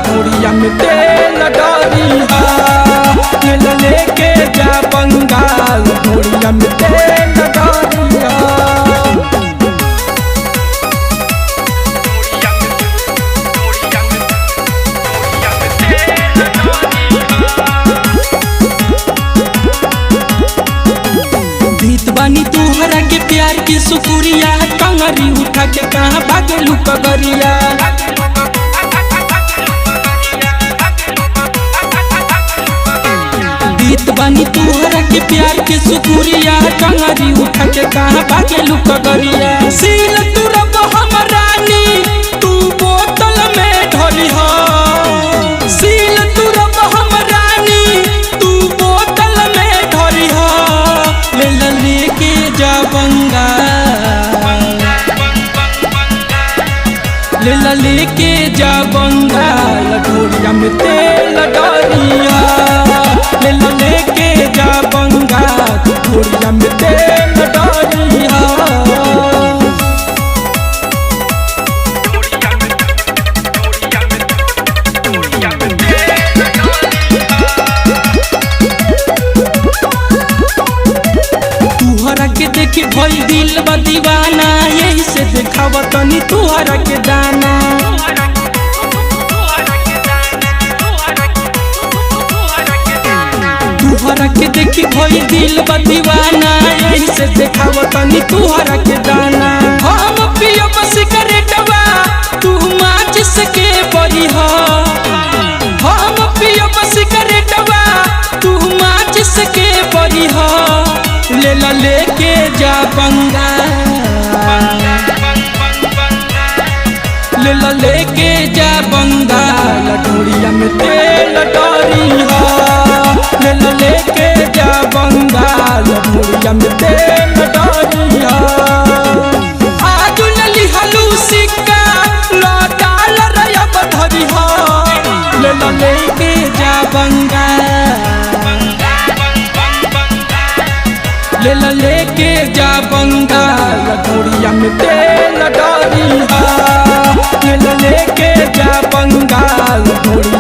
घोड़िया में तेल डरिया लेके जा बंगाल घोड़िया में तेल डरिया। बानी तुहरा के प्यार की सुकुरिया कंगरी उठा के कहाँ भागलू कगरिया। बीत बानी तुहरा के प्यार की सुकुरिया कंगरी उठा के कहाँ भागलू कगरिया। सील तुरब हम रानी तू बोतल में ढली हो। सील तुरब हम रानी तू बोतल में ढली हो। लेके जा बंगाल लेके जा बंगाल घोड़िया में तेल डरिया लेके जा बंगाल घोड़िया में तेल डरिया। तुहरा के देखी भई दिल बा दीवाना यही से देखावा तनी तुहरा के दाना। तुहरा के देखी भई दिल बा दीवाना यही से देखावा तनी तुहरा के दाना। हम पियो बस सिगरेटवा तू माचिस के बरी हो। हम पियो बस सिगरेटवा तू माचिस के बरी हो। लेके जा बंगाल लेके जा बंगाल घोड़िया में तेल डरिया लेके जा बंगाल घोड़िया में तेल डरिया। आज नली हलू सिक्का लौटाल रयब धरिया लेके जा बंगाल लेके जा बंगाल घोड़िया में तेल डरिया लेके जा बंगाल घोड़िया